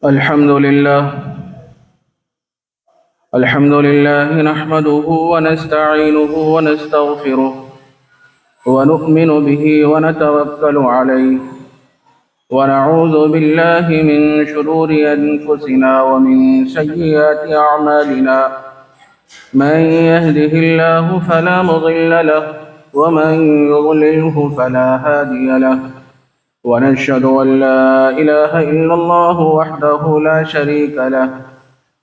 الحمد لله نحمده ونستعينه ونستغفره ونؤمن به ونتوكل عليه ونعوذ بالله من شرور أنفسنا ومن سيئات أعمالنا من يهده الله فلا مضل له ومن يضلله فلا هادي له ونشهد أن لا إله إلا الله وحده لا شريك له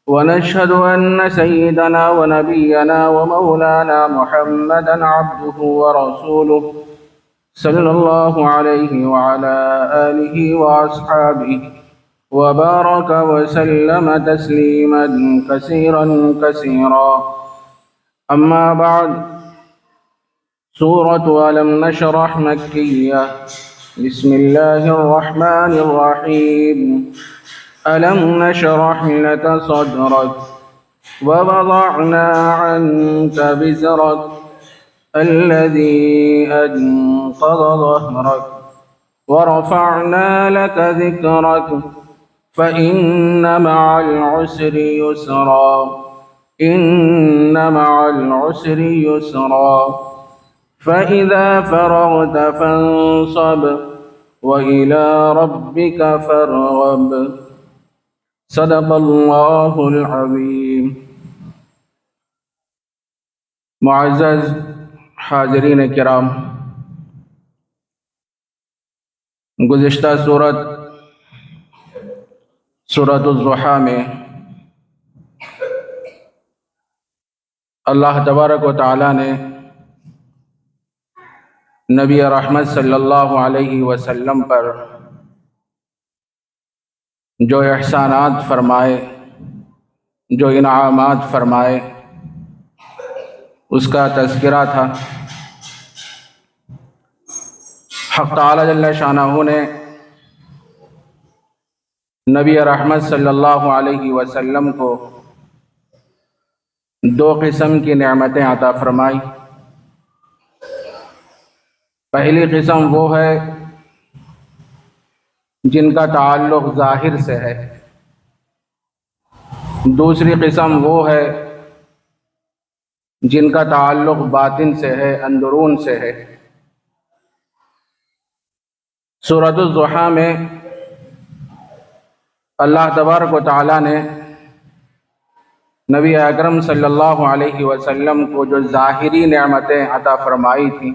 ونشهد أن سيدنا ونبينا ومولانا محمدا عبده ورسوله صلى الله عليه وعلى آله وأصحابه وبارك وسلم تسليما كثيرا كثيرا. أما بعد، سورة ألم نشرح مكية. بسم الله الرحمن الرحيم. ألم نشرح لك صدرك ووضعنا عنك وزرك الذي أنقض ظهرك ورفعنا لك ذكرك فإن مع العسر يسرا إن مع العسر يسرا فإذا فرغت فانصب وإلى ربك فارغب. صدق اللہ العظیم. معزز حاضرین کرام، گزشتہ سورۃ الضحیٰ میں اللہ تبارک و تعالیٰ نے نبی رحمت صلی اللہ علیہ وسلم پر جو احسانات فرمائے، جو انعامات فرمائے، اس کا تذکرہ تھا. حق تعالی جل شانہ نے نبی رحمت صلی اللہ علیہ وسلم کو دو قسم کی نعمتیں عطا فرمائی. پہلی قسم وہ ہے جن کا تعلق ظاہر سے ہے، دوسری قسم وہ ہے جن کا تعلق باطن سے ہے، اندرون سے ہے. سورۃ الضحیٰ میں اللہ تبارک و تعالیٰ نے نبی اکرم صلی اللہ علیہ وسلم کو جو ظاہری نعمتیں عطا فرمائی تھیں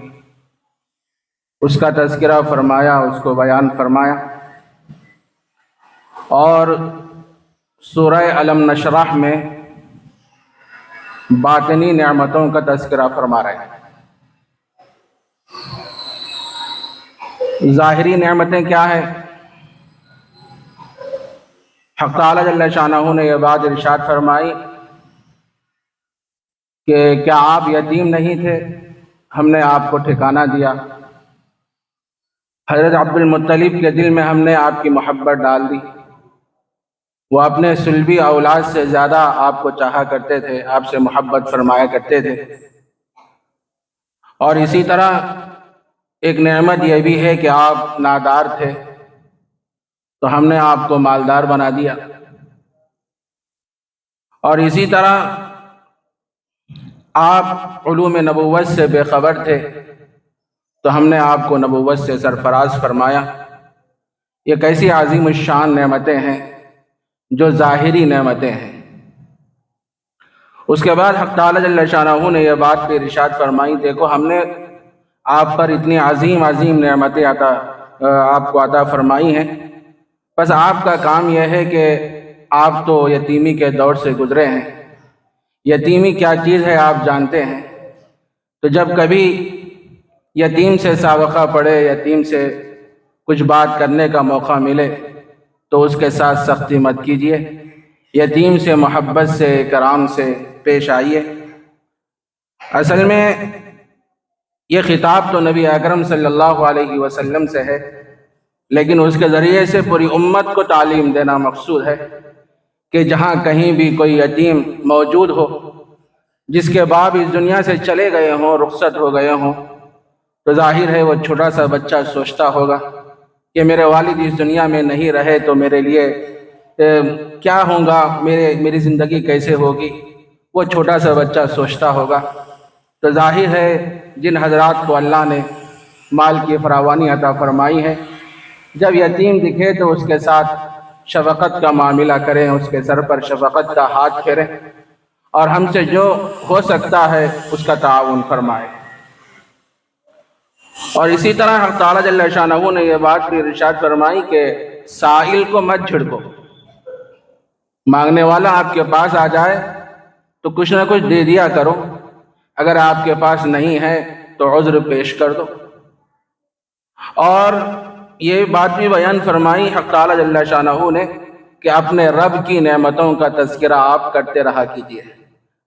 اس کا تذکرہ فرمایا، اس کو بیان فرمایا. اور سورہ علم نشرح میں باطنی نعمتوں کا تذکرہ فرما رہے ہیں. ظاہری نعمتیں کیا ہیں؟ حق تعالی جل شانہ نے یہ بات ارشاد فرمائی کہ کیا آپ یتیم نہیں تھے، ہم نے آپ کو ٹھکانہ دیا. حضرت عبد المطلب کے دل میں ہم نے آپ کی محبت ڈال دی. وہ اپنے صلبی اولاد سے زیادہ آپ کو چاہا کرتے تھے، آپ سے محبت فرمایا کرتے تھے. اور اسی طرح ایک نعمت یہ بھی ہے کہ آپ نادار تھے تو ہم نے آپ کو مالدار بنا دیا. اور اسی طرح آپ علوم نبوت سے بے خبر تھے تو ہم نے آپ کو نبوت سے سرفراز فرمایا. یہ کیسی عظیم الشان نعمتیں ہیں جو ظاہری نعمتیں ہیں. اس کے بعد حق تعالی جل شانہ نے یہ بات پہ ارشاد فرمائی، دیکھو ہم نے آپ پر اتنی عظیم نعمتیں آپ کو عطا فرمائی ہیں، بس آپ کا کام یہ ہے کہ آپ تو یتیمی کے دور سے گزرے ہیں. یتیمی کیا چیز ہے آپ جانتے ہیں. تو جب کبھی یتیم سے سابقہ پڑے، یتیم سے کچھ بات کرنے کا موقع ملے تو اس کے ساتھ سختی مت کیجیے، یتیم سے محبت سے، کرام سے پیش آئیے. اصل میں یہ خطاب تو نبی اکرم صلی اللہ علیہ وسلم سے ہے، لیکن اس کے ذریعے سے پوری امت کو تعلیم دینا مقصود ہے کہ جہاں کہیں بھی کوئی یتیم موجود ہو، جس کے باپ اس دنیا سے چلے گئے ہوں، رخصت ہو گئے ہوں، تو ظاہر ہے وہ چھوٹا سا بچہ سوچتا ہوگا کہ میرے والد اس دنیا میں نہیں رہے تو میرے لیے کیا ہوگا، میری زندگی کیسے ہوگی، وہ چھوٹا سا بچہ سوچتا ہوگا۔ تو ظاہر ہے جن حضرات کو اللہ نے مال کی فراوانی عطا فرمائی ہے، جب یتیم دکھے تو اس کے ساتھ شفقت کا معاملہ کریں، اس کے سر پر شفقت کا ہاتھ پھیریں، اور ہم سے جو ہو سکتا ہے اس کا تعاون فرمائیں۔ اور اسی طرح حق تعالیٰ جل شانہ نے یہ بات بھی ارشاد فرمائی کہ سائل کو مت جھڑکو، مانگنے والا آپ کے پاس آ جائے تو کچھ نہ کچھ دے دیا کرو، اگر آپ کے پاس نہیں ہے تو عذر پیش کر دو۔ اور یہ بات بھی بیان فرمائی حق تعالیٰ جل شانہ نے کہ اپنے رب کی نعمتوں کا تذکرہ آپ کرتے رہا کیجیے۔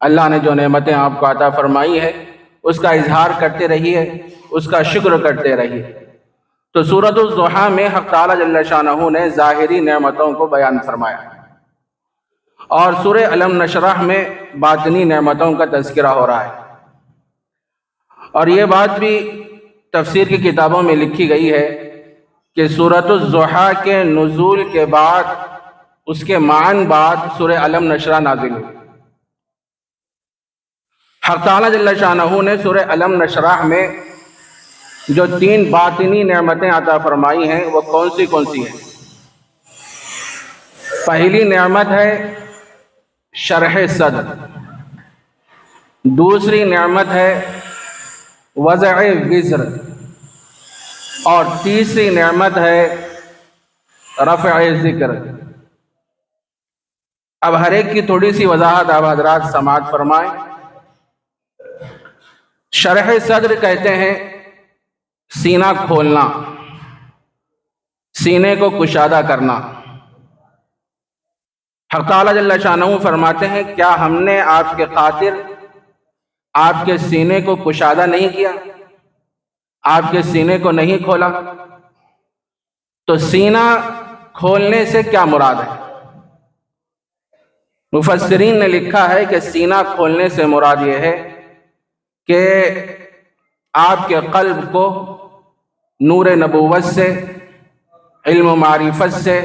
اللہ نے جو نعمتیں آپ کو عطا فرمائی ہے اس کا اظہار کرتے رہیے، اس کا شکر کرتے رہیے۔ تو سورۃ الضحیٰ میں حق تعالیٰ جل شانہ نے ظاہری نعمتوں کو بیان فرمایا، اور سورہ الم نشرح میں باطنی نعمتوں کا تذکرہ ہو رہا ہے۔ اور یہ بات بھی تفسیر کی کتابوں میں لکھی گئی ہے کہ سورۃ الضحیٰ کے نزول کے بعد، اس کے معاً بعد سورہ الم نشرح نازل ہوئی۔ حق تعالیٰ جل شانہ نے سورہ الم نشرح میں جو 3 باطنی نعمتیں عطا فرمائی ہیں وہ کون سی ہیں؟ پہلی نعمت ہے شرح صدر، دوسری نعمت ہے وضع وزر، اور تیسری نعمت ہے رفع ذکر۔ اب ہر ایک کی تھوڑی سی وضاحت آپ حضرات سماعت فرمائیں۔ شرح صدر کہتے ہیں سینہ کھولنا، سینے کو کشادہ کرنا۔ حق تعالیٰ جل شانہ فرماتے ہیں کیا ہم نے آپ کے خاطر آپ کے سینے کو کشادہ نہیں کیا، آپ کے سینے کو نہیں کھولا؟ تو سینہ کھولنے سے کیا مراد ہے؟ مفسرین نے لکھا ہے کہ سینہ کھولنے سے مراد یہ ہے کہ آپ کے قلب کو نور نبوت سے، علم و معرفت سے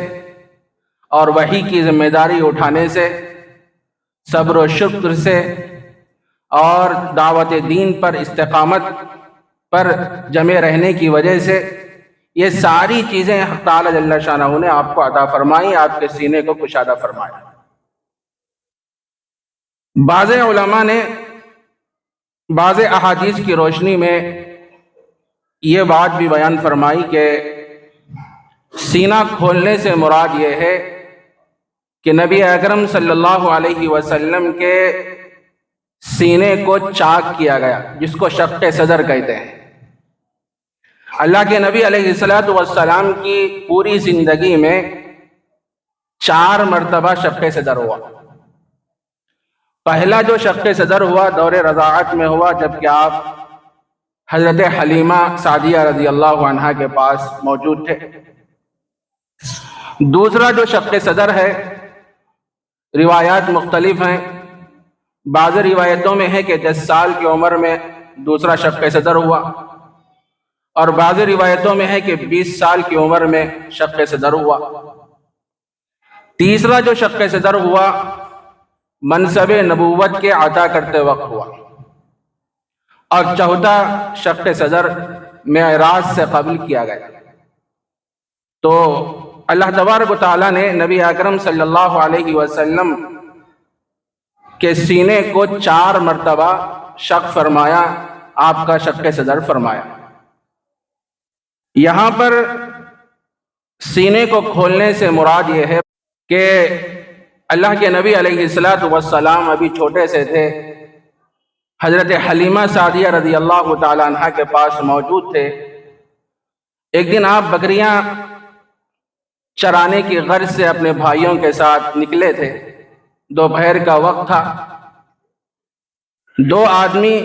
اور وحی کی ذمہ داری اٹھانے سے، صبر و شکر سے اور دعوت دین پر استقامت پر جمے رہنے کی وجہ سے، یہ ساری چیزیں حق تعالیٰ جل شانہ نے آپ کو عطا فرمائی، آپ کے سینے کو کشادہ فرمایا۔ بعض علماء نے بعض احادیث کی روشنی میں یہ بات بھی بیان فرمائی کہ سینہ کھولنے سے مراد یہ ہے کہ نبی اکرم صلی اللہ علیہ وسلم کے سینے کو چاک کیا گیا، جس کو شق صدر کہتے ہیں۔ اللہ کے نبی علیہ السلام کی پوری زندگی میں 4 مرتبہ شق صدر ہوا۔ پہلا جو شق صدر ہوا دور رضاعت میں ہوا، جبکہ آپ حضرت حلیمہ سعدیہ رضی اللہ عنہا کے پاس موجود تھے۔ دوسرا جو شق صدر ہے، روایات مختلف ہیں، بعض روایتوں میں ہے کہ 10 سال کی عمر میں دوسرا شق صدر ہوا، اور بعض روایتوں میں ہے کہ 20 سال کی عمر میں شق صدر ہوا۔ تیسرا جو شق صدر ہوا منصب نبوت کے عطا کرتے وقت ہوا، اور چوتھا شق صدر معراج سے قبل کیا گیا۔ تو اللہ تبارک و تعالیٰ نے نبی اکرم صلی اللہ علیہ وسلم کے سینے کو 4 مرتبہ شق فرمایا، آپ کا شق صدر فرمایا۔ یہاں پر سینے کو کھولنے سے مراد یہ ہے کہ اللہ کے نبی علیہ السلام ابھی چھوٹے سے تھے، حضرت حلیمہ سعدیہ رضی اللہ تعالی عنہ کے پاس موجود تھے۔ ایک دن آپ بکریاں چرانے کی غرض سے اپنے بھائیوں کے ساتھ نکلے تھے، دوپہر کا وقت تھا۔ 2 آدمی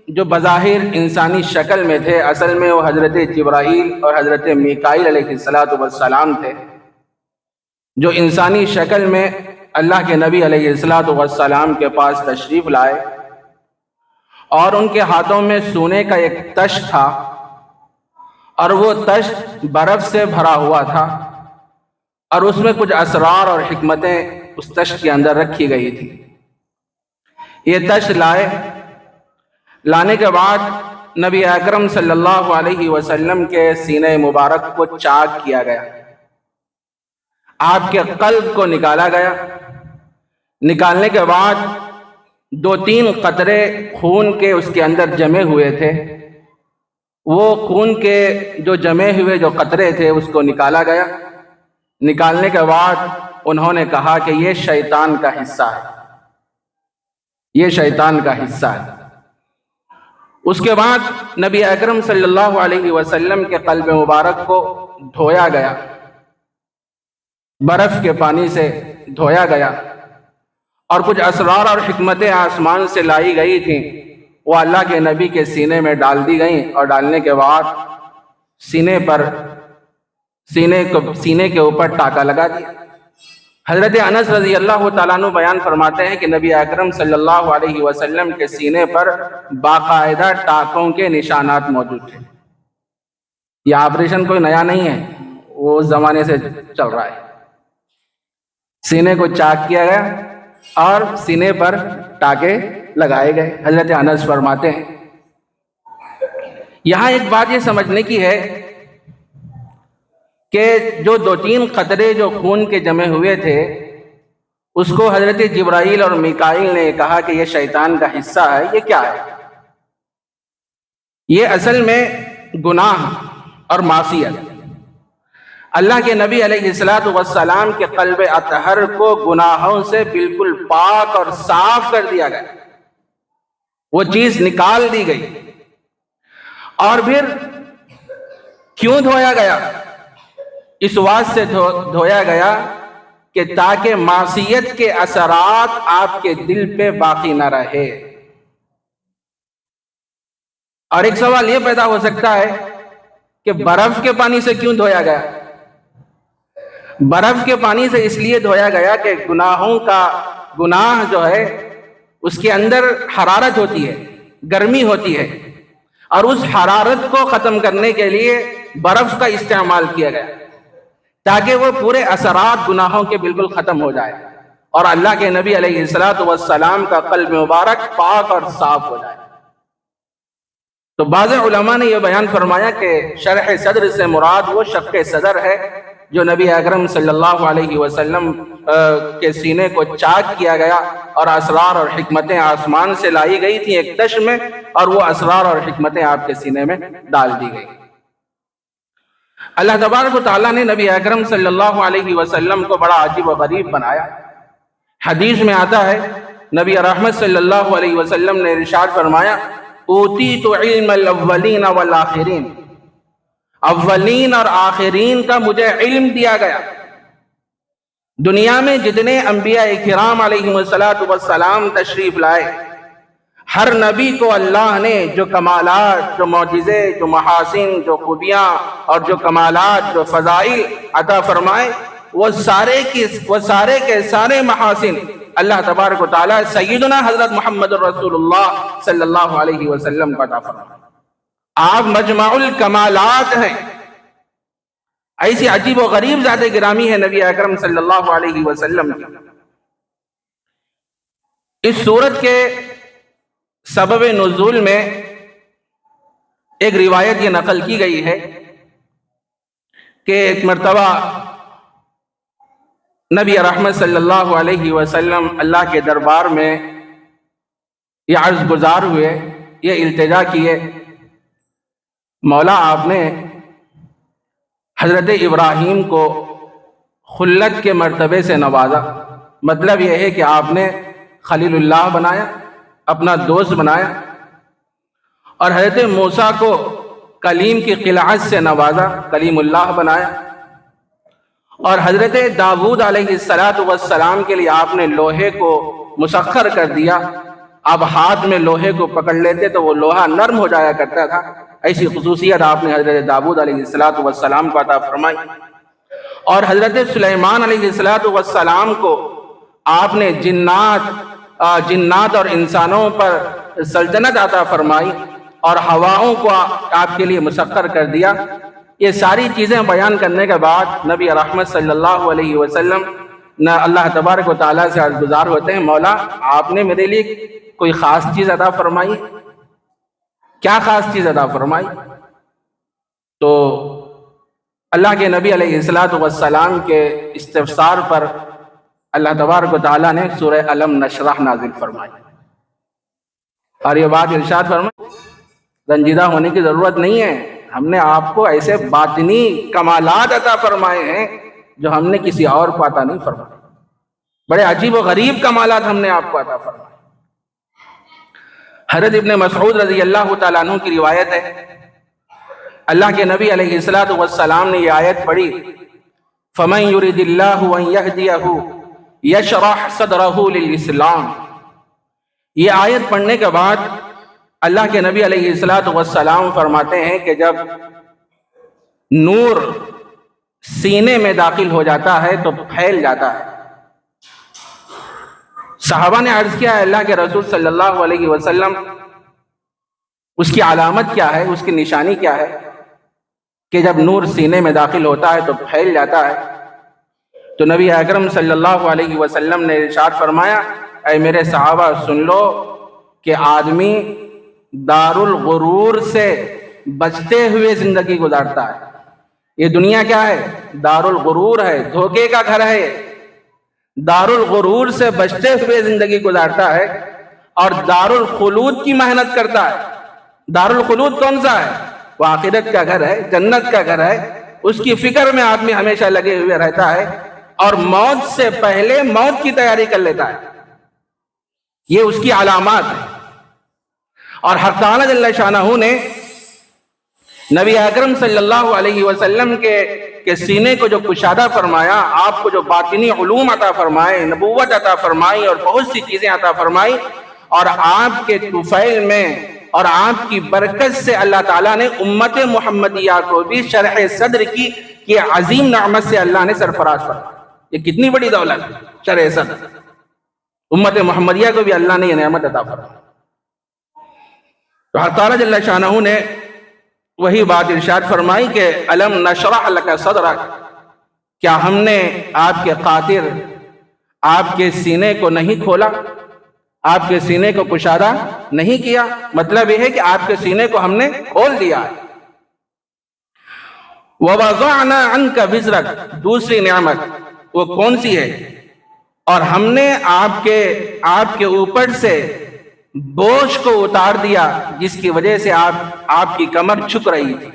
جو بظاہر انسانی شکل میں تھے، اصل میں وہ حضرت جبرائیل اور حضرت میکائیل علیہ السلام تھے، جو انسانی شکل میں اللہ کے نبی علیہ السلام کے پاس تشریف لائے، اور ان کے ہاتھوں میں سونے کا ایک تشت تھا، اور وہ تشت برف سے بھرا ہوا تھا، اور اس میں کچھ اسرار اور حکمتیں اس تشت کے اندر رکھی گئی تھی۔ یہ تشت لانے کے بعد نبی اکرم صلی اللہ علیہ وسلم کے سینہ مبارک کو چاک کیا گیا، آپ کے قلب کو نکالا گیا۔ نکالنے کے بعد 2-3 قطرے خون کے اس کے اندر جمے ہوئے تھے، وہ خون کے جو جمے ہوئے جو قطرے تھے اس کو نکالا گیا۔ نکالنے کے بعد انہوں نے کہا کہ یہ شیطان کا حصہ ہے، یہ شیطان کا حصہ ہے۔ اس کے بعد نبی اکرم صلی اللہ علیہ وسلم کے قلب مبارک کو دھویا گیا، برف کے پانی سے دھویا گیا، اور کچھ اسرار اور حکمتیں آسمان سے لائی گئی تھیں، وہ اللہ کے نبی کے سینے میں ڈال دی گئیں، اور ڈالنے کے بعد سینے کے اوپر ٹاکا لگا دیا۔ حضرت انس رضی اللہ تعالیٰ عنہ بیان فرماتے ہیں کہ نبی اکرم صلی اللہ علیہ وسلم کے سینے پر باقاعدہ ٹاکوں کے نشانات موجود تھے۔ یہ آپریشن کوئی نیا نہیں ہے، وہ اس زمانے سے چل رہا ہے۔ سینے کو چاک کیا گیا اور سینے پر ٹاکے لگائے گئے۔ حضرت انس فرماتے ہیں، یہاں ایک بات یہ سمجھنے کی ہے کہ جو 2-3 قطرے جو خون کے جمے ہوئے تھے اس کو حضرت جبرائیل اور میکائیل نے کہا کہ یہ شیطان کا حصہ ہے۔ یہ کیا ہے؟ یہ اصل میں گناہ اور معصیت۔ اللہ کے نبی علیہ السلام کے قلب اطہر کو گناہوں سے بالکل پاک اور صاف کر دیا گیا، وہ چیز نکال دی گئی۔ اور پھر کیوں دھویا گیا؟ اس واسطے سے دھویا گیا کہ تاکہ معصیت کے اثرات آپ کے دل پہ باقی نہ رہے۔ اور ایک سوال یہ پیدا ہو سکتا ہے کہ برف کے پانی سے کیوں دھویا گیا؟ برف کے پانی سے اس لیے دھویا گیا کہ گناہ جو ہے اس کے اندر حرارت ہوتی ہے، گرمی ہوتی ہے، اور اس حرارت کو ختم کرنے کے لیے برف کا استعمال کیا گیا تاکہ وہ پورے اثرات گناہوں کے بالکل ختم ہو جائے اور اللہ کے نبی علیہ السلام کا قلب مبارک پاک اور صاف ہو جائے۔ تو بعض علماء نے یہ بیان فرمایا کہ شرح صدر سے مراد وہ شق صدر ہے جو نبی اکرم صلی اللہ علیہ وسلم کے سینے کو چاک کیا گیا، اور اسرار اور حکمتیں آسمان سے لائی گئی تھیں ایک تش میں، اور وہ اسرار اور حکمتیں آپ کے سینے میں ڈال دی گئی۔ اللہ تبارک و تعالیٰ نے نبی اکرم صلی اللہ علیہ وسلم کو بڑا عجیب و غریب بنایا۔ حدیث میں آتا ہے نبی رحمت صلی اللہ علیہ وسلم نے ارشاد فرمایا، اوتیت علم الاولین والآخرین، اولین اور آخرین کا مجھے علم دیا گیا۔ دنیا میں جتنے انبیاء کرام علیہ السلام تشریف لائے، ہر نبی کو اللہ نے جو کمالات، جو معجزے، جو محاسن، جو خوبیاں اور جو کمالات، جو فضائل عطا فرمائے، وہ سارے کے سارے محاسن اللہ تبارک و تعالیٰ سیدنا حضرت محمد رسول اللہ صلی اللہ علیہ وسلم کو عطا فرمائے۔ آپ مجمع الکمالات ہیں، ایسی عجیب و غریب ذات گرامی ہے نبی اکرم صلی اللہ علیہ وسلم کی۔ اس سورت کے سبب نزول میں ایک روایت یہ نقل کی گئی ہے کہ ایک مرتبہ نبی رحمت صلی اللہ علیہ وسلم اللہ کے دربار میں یہ عرض گزار ہوئے، یہ التجا کیے، مولا آپ نے حضرت ابراہیم کو خلت کے مرتبے سے نوازا۔ مطلب یہ ہے کہ آپ نے خلیل اللہ بنایا، اپنا دوست بنایا، اور حضرت موسیٰ کو کلیم کی قلعت سے نوازا، کلیم اللہ بنایا، اور حضرت داؤد علیہ السلام کے لیے آپ نے لوہے کو مسخر کر دیا۔ آپ ہاتھ میں لوہے کو پکڑ لیتے تو وہ لوہا نرم ہو جایا کرتا تھا۔ ایسی خصوصیت آپ نے حضرت داؤد علیہ السلام کو عطا فرمائی، اور حضرت سلیمان علیہ السلام کو آپ نے جنات اور انسانوں پر سلطنت عطا فرمائی، اور ہواؤں کو آپ کے لیے مسخر کر دیا۔ یہ ساری چیزیں بیان کرنے کے بعد نبی رحمت صلی اللہ علیہ وسلم نہ اللہ تبارک و تعالیٰ سے عرض گزار ہوتے ہیں، مولا آپ نے میرے لیے کوئی خاص چیز عطا فرمائی؟ کیا خاص چیز عطا فرمائی؟ تو اللہ کے نبی علیہ السلام کے استفسار پر اللہ تبارک و تعالیٰ نے سورہ الم نشرح نازل فرمائی، اور یہ بات ارشاد فرمائی رنجیدہ ہونے کی ضرورت نہیں ہے، ہم نے آپ کو ایسے باطنی کمالات عطا فرمائے ہیں جو ہم نے کسی اور کو عطا نہیں فرمائے، بڑے عجیب و غریب کمالات ہم نے آپ کو عطا فرمائے۔ حضرت ابن مسعود رضی اللہ تعالیٰ عنہ کی روایت ہے، اللہ کے نبی علیہ السلام نے یہ آیت پڑھی، فَمَن يُرِدِ اللَّهُ أَن يَهْدِيَهُ يَشْرَحْ صَدْرَهُ لِلْإِسْلَامِ۔ یہ آیت پڑھنے کے بعد اللہ کے نبی علیہ السلام فرماتے ہیں کہ جب نور سینے میں داخل ہو جاتا ہے تو پھیل جاتا ہے۔ صحابہ نے عرض کیا، اللہ کے رسول صلی اللہ علیہ وسلم اس کی علامت کیا ہے، اس کی نشانی کیا ہے کہ جب نور سینے میں داخل ہوتا ہے تو پھیل جاتا ہے؟ تو نبی اکرم صلی اللہ علیہ وسلم نے ارشاد فرمایا، اے میرے صحابہ سن لو کہ آدمی دارالغرور سے بچتے ہوئے زندگی گزارتا ہے۔ یہ دنیا کیا ہے؟ دارالغرور ہے، دھوکے کا گھر ہے۔ دارالغرور سے بچتے ہوئے زندگی گزارتا ہے اور دارالخلود کی محنت کرتا ہے۔ دارالخلود کون سا ہے؟ وہ آخرت کا گھر ہے، جنت کا گھر ہے، اس کی فکر میں آدمی ہمیشہ لگے ہوئے رہتا ہے اور موت سے پہلے موت کی تیاری کر لیتا ہے۔ یہ اس کی علامات ہے۔ اور حق تعالیٰ جل شانہ نے نبی اکرم صلی اللہ علیہ وسلم کے سینے کو جو کشادہ فرمایا، آپ کو جو باطنی علوم عطا فرمائے، نبوت عطا فرمائی اور بہت سی چیزیں عطا فرمائی، اور آپ کے طفیل میں اور آپ کی برکت سے اللہ تعالیٰ نے امت محمدیہ کو بھی شرح صدر کی عظیم نعمت سے اللہ نے سرفراز فرمایا۔ یہ کتنی بڑی دولت، شرح صدر، امت محمدیہ کو بھی اللہ نے یہ نعمت عطا فرمائی۔ تو حق تعالیٰ جل شانہ نے وہی بات ارشاد فرمائی کہ الم نشرح لک صدرک، کیا ہم نے آپ کے خاطر آپ کے سینے کو نہیں کھولا، آپ کے سینے کو کشادہ نہیں کیا؟ مطلب یہ ہے کہ آپ کے سینے کو ہم نے کھول دیا ہے۔ وَوَضَعْنَا عَنْكَ وِزْرَكَ، دوسری نعمت وہ کون سی ہے؟ اور ہم نے آپ کے اوپر سے بوجھ کو اتار دیا جس کی وجہ سے آپ کی کمر جھک رہی تھی۔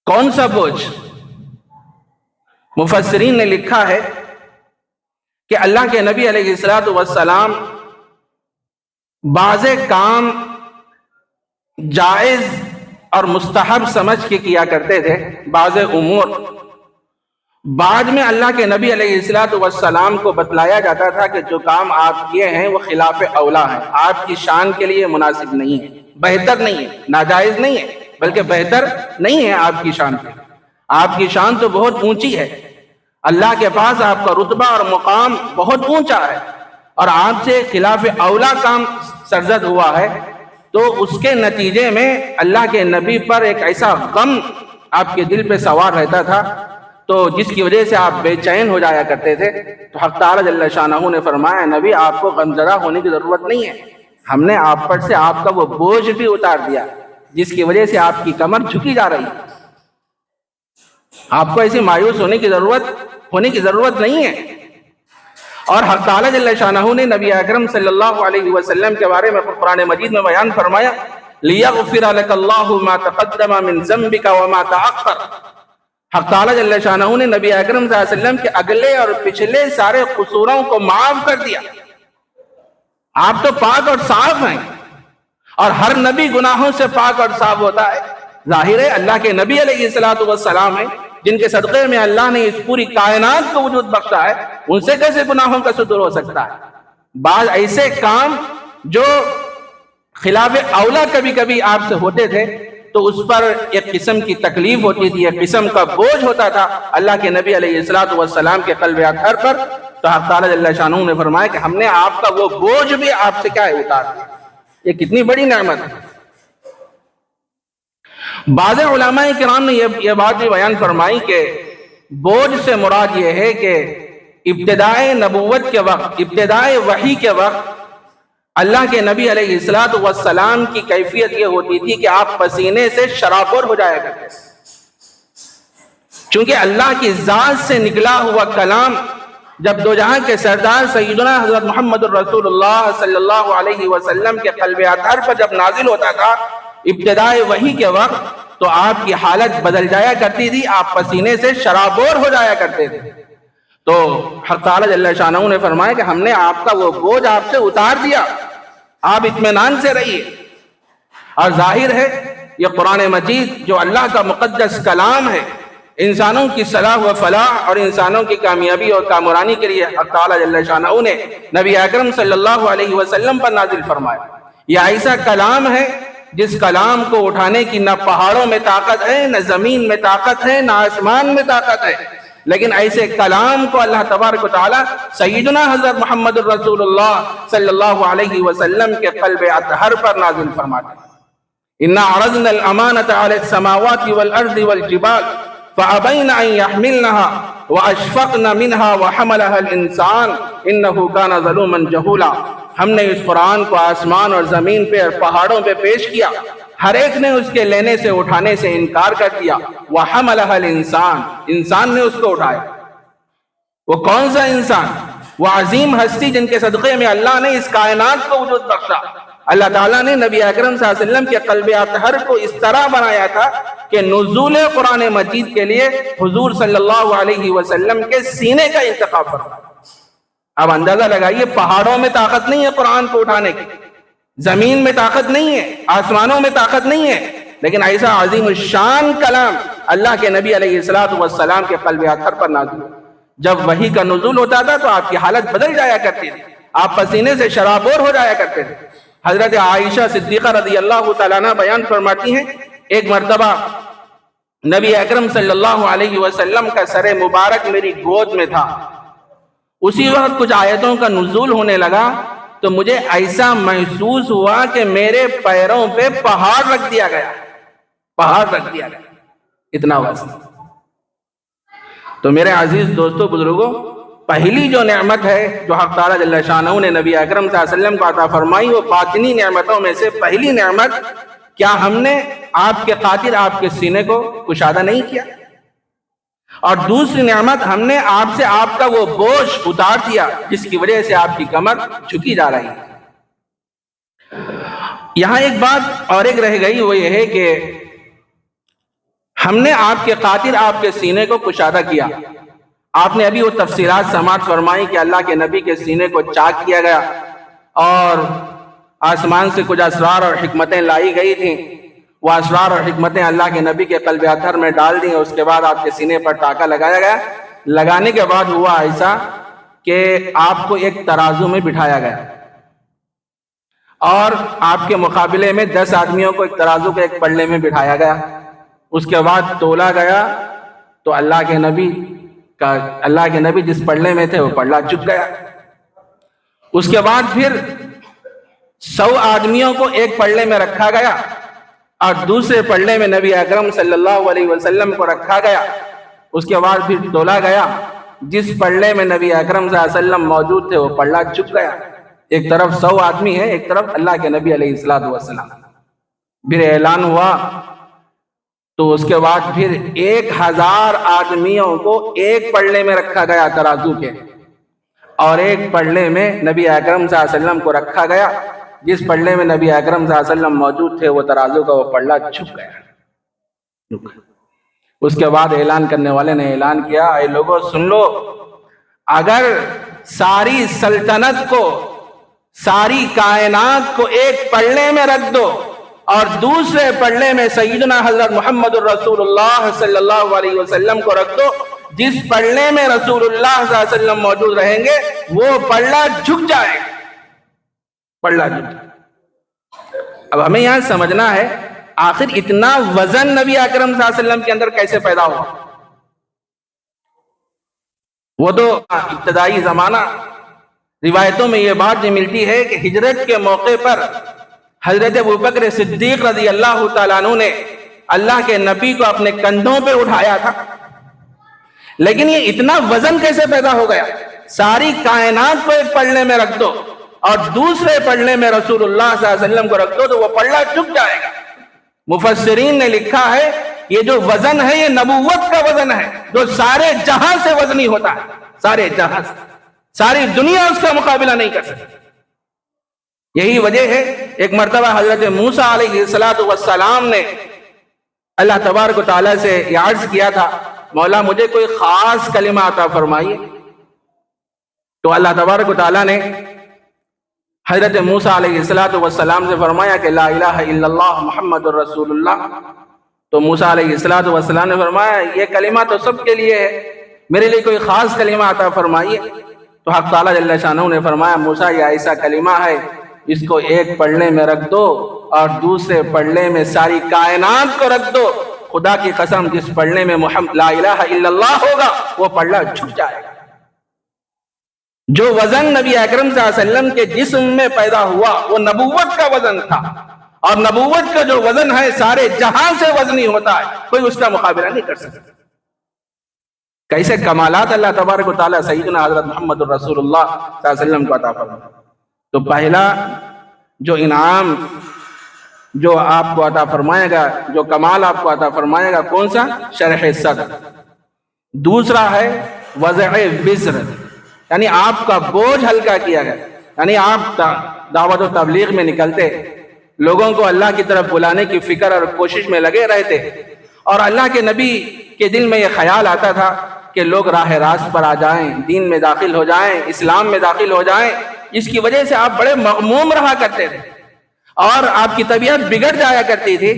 کون سا بوجھ؟ مفسرین نے لکھا ہے کہ اللہ کے نبی علیہ السلام بعض کام جائز اور مستحب سمجھ کے کیا کرتے تھے، بعض امور بعد میں اللہ کے نبی علیہ السلام کو بتلایا جاتا تھا کہ جو کام آپ کیے ہیں وہ خلاف اولا ہے، آپ کی شان کے لیے مناسب نہیں ہے، بہتر نہیں ہے، ناجائز نہیں ہے، بلکہ بہتر نہیں ہے آپ کی شان کے۔ آپ کی شان تو بہت اونچی ہے، اللہ کے پاس آپ کا رتبہ اور مقام بہت اونچا ہے، اور آپ سے خلاف اولا کام سرزد ہوا ہے، تو اس کے نتیجے میں اللہ کے نبی پر ایک ایسا غم آپ کے دل پہ سوار رہتا تھا، تو جس کی وجہ سے آپ بے چین ہو جایا کرتے تھے۔ تو حق تعالیٰ جل شانہ نے فرمایا، نبی آپ کو غمزدہ ہونے کی ضرورت نہیں ہے، ہم نے آپ پر سے آپ کا وہ بوجھ بھی اتار دیا جس کی وجہ سے آپ کی کمر جھکی جا رہی ہے۔ آپ کو ایسی مایوس ہونے کی ضرورت نہیں ہے۔ اور حق تعالیٰ جل شانہ نے نبی اکرم صلی اللہ علیہ وسلم کے بارے میں قرآن مجید میں بیان فرمایا، لِيَغْفِرَ لَكَ اللَّهُ مَا تَقَدَّمَ مِن ذَنبِكَ وَمَا تَأَخَّرَ۔ حق تعالیٰ جل شانہ نے نبی اکرم صلی اللہ علیہ وسلم کے اگلے اور پچھلے سارے قصوروں کو معاف کر دیا۔ آپ تو پاک اور صاف ہیں، اور ہر نبی گناہوں سے پاک اور صاف ہوتا ہے۔ ظاہر ہے اللہ کے نبی علیہ السلام ہیں جن کے صدقے میں اللہ نے اس پوری کائنات کو وجود بخشا ہے، ان سے کیسے گناہوں کا صدور ہو سکتا ہے؟ بعض ایسے کام جو خلاف اولا کبھی کبھی آپ سے ہوتے تھے تو اس پر ایک قسم کی تکلیف ہوتی تھی، ایک قسم کا بوجھ ہوتا تھا اللہ کے نبی علیہ السلام کے قلب اطہر پر۔ تو حق تعالیٰ جل شانہ نے فرمایا کہ ہم نے آپ کا وہ بوجھ بھی آپ سے کیا ہے اتار دیا۔ یہ کتنی بڑی نعمت ہے۔ بعض علماء کرام نے یہ بات بھی بیان فرمائی کہ بوجھ سے مراد یہ ہے کہ ابتدائے نبوت کے وقت، ابتدائے وحی کے وقت اللہ کے نبی علیہ الصلوۃ والسلام کی کیفیت یہ ہوتی تھی کہ آپ پسینے سے شرابور ہو جایا کرتے تھے، چونکہ اللہ کی ذات سے نکلا ہوا کلام جب دو جہاں کے سردار سیدنا حضرت محمد الرسول اللہ صلی اللہ علیہ وسلم کے قلب اطہر پر جب نازل ہوتا تھا ابتدائے وحی کے وقت، تو آپ کی حالت بدل جایا کرتی تھی، آپ پسینے سے شرابور ہو جایا کرتے تھے۔ تو حق تعالی جل شانہ نے فرمایا کہ ہم نے آپ کا وہ بوجھ آپ سے اتار دیا، آپ اطمینان سے رہیے۔ اور ظاہر ہے یہ قرآن مجید جو اللہ کا مقدس کلام ہے، انسانوں کی صلاح و فلاح اور انسانوں کی کامیابی اور کامرانی کے لیے حق تعالی جل شانہ نے نبی اکرم صلی اللہ علیہ وسلم پر نازل فرمایا۔ یہ ایسا کلام ہے جس کلام کو اٹھانے کی نہ پہاڑوں میں طاقت ہے، نہ زمین میں طاقت ہے، نہ آسمان میں طاقت ہے، لیکن ایسے کلام کو اللہ تبارک و تعالی سیدنا حضرت محمد الرسول اللہ صلی اللہ علیہ وسلم کے قلب اطہر پر نازل فرماتے ہیں۔ اِنَّا عَرَضْنَا الْأَمَانَةَ عَلَى السَّمَاوَاتِ وَالْأَرْضِ وَالْجِبَالِ فَأَبَيْنَ أَن يَحْمِلْنَهَا وَأَشْفَقْنَ مِنْهَا وَحَمَلَهَا الْإِنسَانُ إِنَّهُ كَانَ ظَلُومًا جَهُولًا۔ ہم نے اس قرآن کو آسمان اور زمین پہ اور پہاڑوں پہ پیش کیا، ہر ایک نے اس کے لینے سے اٹھانے سے انکار کر دیا۔ وَحَمَلَهَا الْإِنسَانُ، انسان نے اس کو اٹھایا۔ وہ کون سا انسان؟ وہ عظیم ہستی جن کے صدقے میں اللہ نے اس کائنات کو وجود بخشا۔ اللہ تعالیٰ نے نبی اکرم صلی اللہ علیہ وسلم کے قلب اطہر کو اس طرح بنایا تھا کہ نزول قرآن مجید کے لیے حضور صلی اللہ علیہ وسلم کے سینے کا انتخاب فرمایا۔ اب اندازہ لگائیے، پہاڑوں میں طاقت نہیں ہے قرآن کو اٹھانے کی، زمین میں طاقت نہیں ہے، آسمانوں میں طاقت نہیں ہے، لیکن ایسا عظیم الشان کلام اللہ کے نبی علیہ الصلوۃ والسلام کے قلب اطہر پر نازل ہوا۔ جب وحی کا نزول ہوتا تھا تو آپ کی حالت بدل جایا کرتی تھی، آپ پسینے سے شرابور ہو جایا کرتے تھے۔ حضرت عائشہ صدیقہ رضی اللہ تعالیٰ عنہ بیان فرماتی ہیں، ایک مرتبہ نبی اکرم صلی اللہ علیہ وسلم کا سر مبارک میری گود میں تھا، اسی وقت کچھ آیتوں کا نزول ہونے لگا تو مجھے ایسا محسوس ہوا کہ میرے پیروں پہ پہاڑ رکھ دیا گیا، پہاڑ رکھ دیا گیا، اتنا وزن۔ تو میرے عزیز دوستو بزرگوں، پہلی جو نعمت ہے جو حق تعالی جل شانہ نے نبی اکرم صلی اللہ علیہ وسلم کو عطا فرمائی، وہ باطنی نعمتوں میں سے پہلی نعمت، کیا ہم نے آپ کے خاطر آپ کے سینے کو کشادہ نہیں کیا؟ اور دوسری نعمت، ہم نے آپ سے آپ کا وہ بوجھ اتار دیا جس کی وجہ سے آپ کی کمر جھکی جا رہی ہے۔ یہاں ایک بات اور ایک رہ گئی، وہ یہ ہے کہ ہم نے آپ کے خاطر آپ کے سینے کو کشادہ کیا۔ آپ نے ابھی وہ تفصیلات سماعت فرمائی کہ اللہ کے نبی کے سینے کو چاک کیا گیا اور آسمان سے کچھ اسرار اور حکمتیں لائی گئی تھیں، وہ اسرار اور حکمتیں اللہ کے نبی کے قلب اطہر میں ڈال دیں، اس کے بعد آپ کے سینے پر ٹاکا لگایا گیا۔ لگانے کے بعد ہوا ایسا کہ آپ کو ایک ترازو میں بٹھایا گیا اور آپ کے مقابلے میں 10 آدمیوں کو ایک ترازو کے ایک پلڑے میں بٹھایا گیا۔ اس کے بعد تولا گیا تو اللہ کے نبی جس پلڑے میں تھے وہ پلڑا جھک گیا۔ اس کے بعد پھر 100 آدمیوں کو ایک پلڑے میں رکھا گیا اور دوسرے پلڑے میں نبی اکرم صلی اللہ علیہ وسلم کو رکھا گیا۔ اس کے بعد پھر تولا گیا، جس پلڑے میں نبی اکرم صلی اللہ علیہ وسلم موجود تھے وہ پلڑا جھک گیا۔ ایک طرف 100 آدمی ہیں، ایک طرف اللہ کے نبی علیہ السلام۔ پھر اعلان ہوا تو اس کے بعد پھر 1000 آدمیوں کو ایک پلڑے میں رکھا گیا ترازو کے، اور ایک پلڑے میں نبی اکرم صلی اللہ علیہ وسلم کو رکھا گیا۔ جس پلڑے میں نبی اکرم صلی اللہ علیہ وسلم موجود تھے وہ ترازو کا وہ پلڑا جھک گیا۔ اس کے بعد اعلان کرنے والے نے اعلان کیا، اے لوگوں سن لو، اگر ساری سلطنت کو، ساری کائنات کو ایک پلڑے میں رکھ دو اور دوسرے پلڑے میں سیدنا حضرت محمد الرسول اللہ صلی اللہ علیہ وسلم کو رکھ دو، جس پلڑے میں رسول اللہ صلی اللہ علیہ وسلم موجود رہیں گے وہ پلڑا جھک جائے گا، پلڑا جھک جائے۔ اب ہمیں یہاں سمجھنا ہے آخر اتنا وزن نبی اکرم صلی اللہ علیہ وسلم کے اندر کیسے پیدا ہوا۔ وہ تو ابتدائی زمانہ، روایتوں میں یہ بات ملتی ہے کہ ہجرت کے موقع پر حضرت ابوبکر صدیق رضی اللہ تعالیٰ عنہ نے اللہ کے نبی کو اپنے کندھوں پہ اٹھایا تھا، لیکن یہ اتنا وزن کیسے پیدا ہو گیا؟ ساری کائنات کو ایک پلڑے میں رکھ دو اور دوسرے پلڑے میں رسول اللہ صلی اللہ علیہ وسلم کو رکھ دو تو وہ پلڑا چک جائے گا۔ مفسرین نے لکھا ہے یہ جو وزن ہے یہ نبوت کا وزن ہے جو سارے جہاں سے وزنی ہوتا ہے، سارے جہاں سے، ساری دنیا اس کا مقابلہ نہیں کر سکتی۔ یہی وجہ ہے ایک مرتبہ حضرت موسیٰ علیہ السلام نے اللہ تبارک و تعالیٰ سے یہ عرض کیا تھا، مولا مجھے کوئی خاص کلمہ عطا فرمائیے، تو اللہ تبارک و تعالیٰ نے حضرت موسیٰ علیہ السلام سے فرمایا کہ لا الہ الا اللہ محمد الرسول اللہ۔ تو موسیٰ علیہ السلام نے فرمایا یہ کلمہ تو سب کے لیے ہے، میرے لیے کوئی خاص کلمہ عطا فرمائیے۔ تو حق تعالیٰ جل شانہ نے فرمایا موسیٰ یہ ایسا کلمہ ہے اس کو ایک پلڑے میں رکھ دو اور دوسرے پلڑے میں ساری کائنات کو رکھ دو، خدا کی قسم جس پلڑے میں محمد لا الہ الا اللہ ہوگا وہ پلڑا جھک جائے گا۔ جو وزن نبی اکرم صلی اللہ علیہ وسلم کے جسم میں پیدا ہوا وہ نبوت کا وزن تھا، اور نبوت کا جو وزن ہے سارے جہاں سے وزنی ہوتا ہے، کوئی اس کا مقابلہ نہیں کر سکتا۔ کیسے کمالات اللہ تبارک و تعالیٰ سیدنا حضرت محمد الرسول اللہ صلی اللہ علیہ وسلم کو عطا فرمایا۔ تو پہلا جو انعام جو آپ کو عطا فرمائے گا، جو کمال آپ کو عطا فرمائے گا، کون سا؟ شرح صدر۔ دوسرا ہے وضع وزر، یعنی آپ کا بوجھ ہلکا کیا گیا، یعنی آپ دعوت و تبلیغ میں نکلتے، لوگوں کو اللہ کی طرف بلانے کی فکر اور کوشش میں لگے رہتے، اور اللہ کے نبی کے دل میں یہ خیال آتا تھا کہ لوگ راہ راست پر آ جائیں، دین میں داخل ہو جائیں، اسلام میں داخل ہو جائیں۔ اس کی وجہ سے آپ بڑے مغموم رہا کرتے تھے اور آپ کی طبیعت بگڑ جایا کرتی تھی۔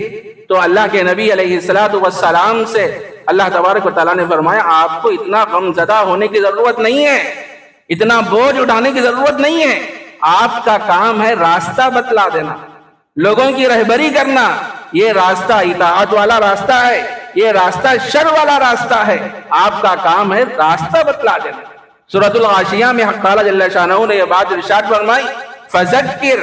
تو اللہ کے نبی علیہ السلام سے اللہ تبارک و تعالیٰ نے فرمایا آپ کو اتنا غم زدہ ہونے کی ضرورت نہیں ہے، اتنا بوجھ اٹھانے کی ضرورت نہیں ہے، آپ کا کام ہے راستہ بتلا دینا، لوگوں کی رہبری کرنا۔ یہ راستہ اطاعت والا راستہ ہے، یہ راستہ شر والا راستہ ہے، آپ کا کام ہے راستہ بتلا دینا۔ سورۃ الغاشیہ میں حق تعالیٰ جل شانہ نے یہ بات ارشاد فرمائی فذکر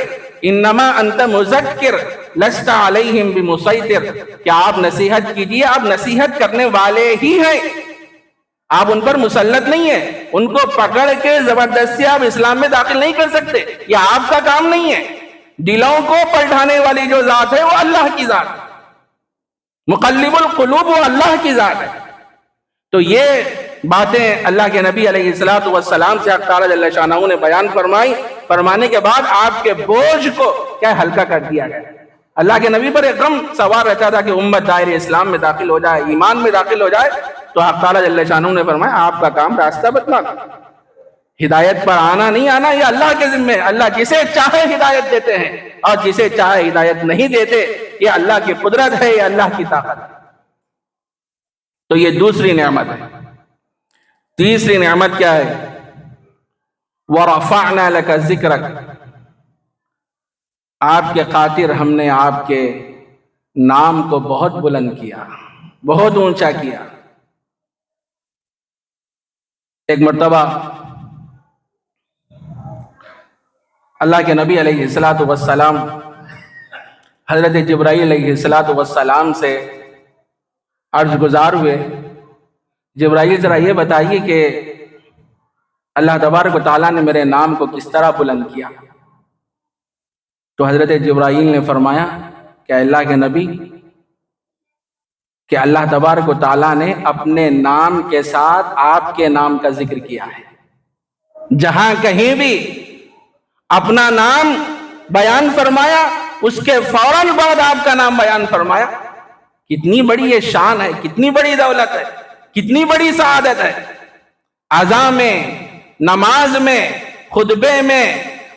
انما انت مذکر لست علیہم بمسیطر، کہ آپ نصیحت کیجیے، آپ نصیحت کرنے والے ہی ہیں، آپ ان پر مسلط نہیں ہیں، ان کو پکڑ کے زبردستی آپ اسلام میں داخل نہیں کر سکتے، یہ آپ کا کام نہیں ہے۔ دلوں کو پلٹانے والی جو ذات ہے وہ اللہ کی ذات ہے، مقلب القلوب وہ اللہ کی ذات ہے۔ تو یہ باتیں اللہ کے نبی علیہ السلام سے حق تعالیٰ جل شانہ نے بیان فرمائی، فرمانے کے بعد آپ کے بوجھ کو کیا ہلکا کر دیا گیا۔ اللہ کے نبی پر ایک غم سوار رہتا تھا کہ امت دائرے اسلام میں داخل ہو جائے، ایمان میں داخل ہو جائے، تو حق تعالیٰ جل شانہ نے فرمایا آپ کا کام راستہ بتلانا، ہدایت پر آنا نہیں آنا یہ اللہ کے ذمہ ہے، اللہ جسے چاہے ہدایت دیتے ہیں اور جسے چاہے ہدایت نہیں دیتے، یہ اللہ کی قدرت ہے، یہ اللہ کی طاقت ہے۔ تو یہ دوسری نعمت ہے۔ تیسری نعمت کیا ہے؟ وَرَفَعْنَا لَكَ ذِكْرَكَ، آپ کے خاطر ہم نے آپ کے نام کو بہت بلند کیا، بہت اونچا کیا۔ ایک مرتبہ اللہ کے نبی علیہ السلام حضرت جبرائیل علیہ السلام سے عرض گزار ہوئے، جبرائیل ذرا یہ بتائیے کہ اللہ تبارک و تعالیٰ نے میرے نام کو کس طرح بلند کیا؟ تو حضرت جبرائیل نے فرمایا کہ اللہ کے نبی، کہ اللہ تبارک و تعالیٰ نے اپنے نام کے ساتھ آپ کے نام کا ذکر کیا ہے، جہاں کہیں بھی اپنا نام بیان فرمایا اس کے فوراً بعد آپ کا نام بیان فرمایا۔ کتنی بڑی یہ شان ہے، کتنی بڑی دولت ہے، کتنی بڑی سعادت ہے۔ اذان میں، نماز میں، خطبے میں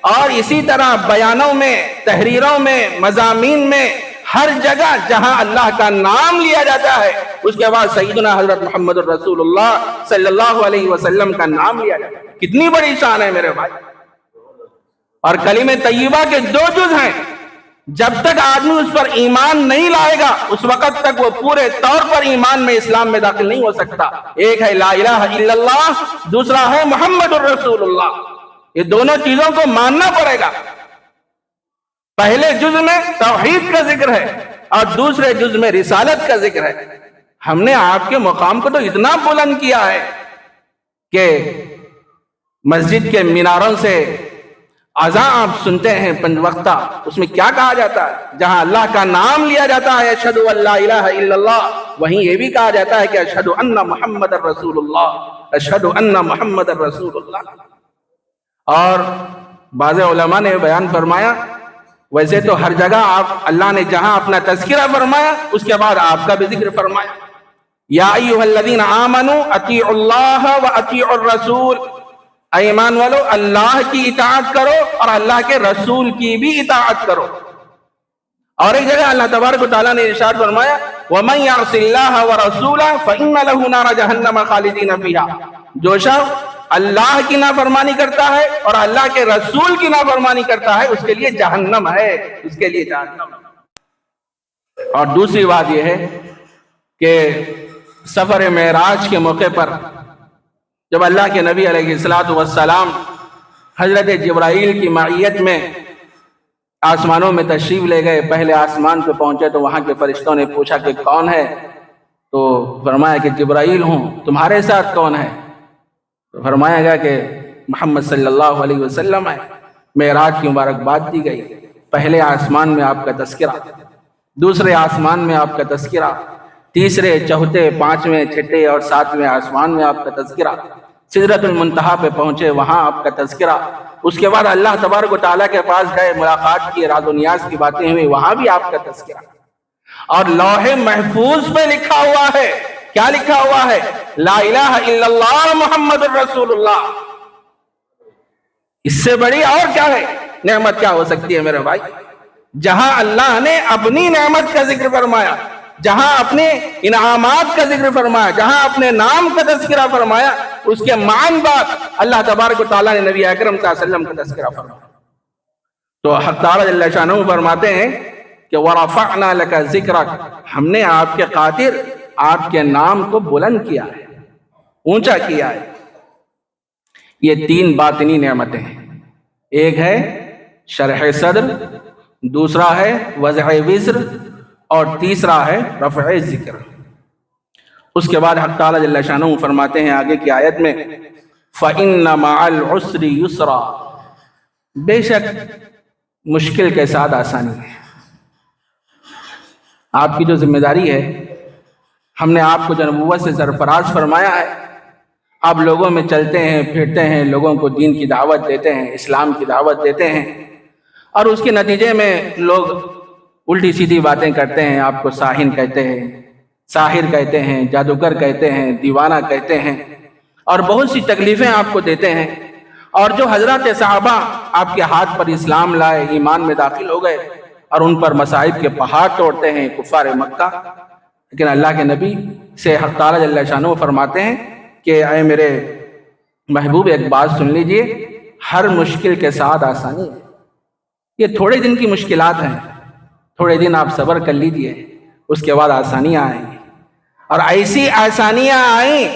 اور اسی طرح بیانوں میں، تحریروں میں، مضامین میں، ہر جگہ جہاں اللہ کا نام لیا جاتا ہے اس کے بعد سیدنا حضرت محمد الرسول اللہ صلی اللہ علیہ وسلم کا نام لیا جاتا ہے۔ کتنی بڑی شان ہے میرے بھائی۔ اور کلمہ طیبہ کے دو جز ہیں، جب تک آدمی اس پر ایمان نہیں لائے گا اس وقت تک وہ پورے طور پر ایمان میں، اسلام میں داخل نہیں ہو سکتا۔ ایک ہے لا الہ الا اللہ، دوسرا ہے محمد الرسول اللہ۔ یہ دونوں چیزوں کو ماننا پڑے گا۔ پہلے جز میں توحید کا ذکر ہے، اور دوسرے جز میں رسالت کا ذکر ہے۔ ہم نے آپ کے مقام کو تو اتنا بلند کیا ہے کہ مسجد کے میناروں سے اذان آپ سنتے ہیں 5 وقتہ، اس میں کیا کہا جاتا ہے؟ جہاں اللہ کا نام لیا جاتا ہے اشہد ان لا الہ الا اللہ، وہیں یہ بھی کہا جاتا ہے کہ اشہد ان محمد رسول اللہ، اشہد ان محمد رسول اللہ۔ اور بعض علماء نے بیان فرمایا ویسے تو ہر جگہ اللہ نے جہاں اپنا تذکرہ فرمایا اس کے بعد آپ کا بھی ذکر فرمایا، یا ایھا الذین آمنوا اطیعوا اللہ واطیعوا الرسول، اے ایمان والو اللہ کی اطاعت کرو اور اللہ کے رسول کی بھی اطاعت کرو۔ اور ایک جگہ اللہ تبارک و تعالیٰ نے ارشاد فرمایا وَمَن يَعْصِ اللَّهَ وَرَسُولَهُ فَإِنَّ لَهُ نَارَ جَهَنَّمَ خَالِدِينَ فِيهَا، جو شخص اللہ کی نافرمانی کرتا ہے اور اللہ کے رسول کی نافرمانی کرتا ہے اس کے لیے جہنم ہے، اس کے لیے جہنم ہے۔ اور دوسری بات یہ ہے کہ سفر معراج کے موقع پر جب اللہ کے نبی علیہ السلام حضرت جبرائیل کی معیت میں آسمانوں میں تشریف لے گئے، پہلے آسمان پہ پہنچے تو وہاں کے فرشتوں نے پوچھا کہ کون ہے؟ تو فرمایا کہ جبرائیل ہوں۔ تمہارے ساتھ کون ہے؟ تو فرمایا گیا کہ محمد صلی اللہ علیہ وسلم ہے۔ معراج کی مبارکباد دی گئی، پہلے آسمان میں آپ کا تذکرہ، دوسرے آسمان میں آپ کا تذکرہ، تیسرے، چوتھے، پانچویں، چھٹے اور ساتویں آسمان میں آپ کا تذکرہ، سدرۃ المنتہا پہ پہنچے وہاں آپ کا تذکرہ، اس کے بعد اللہ تبارک و تعالیٰ کے پاس گئے، ملاقات کی، راز و نیاز کی باتیں ہوئی، وہاں بھی آپ کا تذکرہ۔ اور لوح محفوظ پہ لکھا ہوا ہے، کیا لکھا ہوا ہے؟ لا الہ الا اللہ محمد الرسول اللہ۔ اس سے بڑی اور کیا ہے نعمت، کیا ہو سکتی ہے میرے بھائی؟ جہاں اللہ نے اپنی نعمت کا ذکر فرمایا، جہاں اپنے انعامات کا ذکر فرمایا، جہاں اپنے نام کا تذکرہ فرمایا، اس کے معن بعد اللہ تبارک و تعالیٰ نے نبی اکرم صلی اللہ علیہ وسلم کا تذکرہ فرمایا۔ تو حق تعالیٰ جل شانہ فرماتے ہیں کہ وَرَفَعْنَا لَكَ ذِكْرَكَ، ہم نے آپ کے خاطر آپ کے نام کو بلند کیا ہے، اونچا کیا ہے۔ یہ 3 باطنی نعمتیں ہیں، ایک ہے شرح صدر، دوسرا ہے وضع وزر، اور تیسرا ہے رفع ذکر۔ اس کے بعد حق تعالیٰ جل شانہ فرماتے ہیں آگے کی آیت میں فَإِنَّ مَعَ الْعُسْرِ يُسْرًا، بے شک مشکل کے ساتھ آسانی ہے۔ آپ کی جو ذمہ داری ہے، ہم نے آپ کو جو نبوت سے سرفراز فرمایا ہے، آپ لوگوں میں چلتے ہیں، پھرتے ہیں، لوگوں کو دین کی دعوت دیتے ہیں، اسلام کی دعوت دیتے ہیں، اور اس کے نتیجے میں لوگ الٹی سیدھی باتیں کرتے ہیں، آپ کو ساحر کہتے ہیں، ساحر کہتے ہیں، جادوگر کہتے ہیں، دیوانہ کہتے ہیں، اور بہت سی تکلیفیں آپ کو دیتے ہیں۔ اور جو حضرات صحابہ آپ کے ہاتھ پر اسلام لائے، ایمان میں داخل ہو گئے، اور ان پر مصائب کے پہاڑ توڑتے ہیں کفار مکہ، لیکن اللہ کے نبی سے حق تعالیٰ جل شانہ فرماتے ہیں کہ اے میرے محبوب ایک بات سن لیجئے، ہر مشکل کے ساتھ آسانی ہے۔ یہ تھوڑے دن کی مشکلات ہیں، تھوڑے دن آپ صبر کر لیجئے، اس کے بعد آسانیاں آئیں گی، اور ایسی آسانیاں آئیں،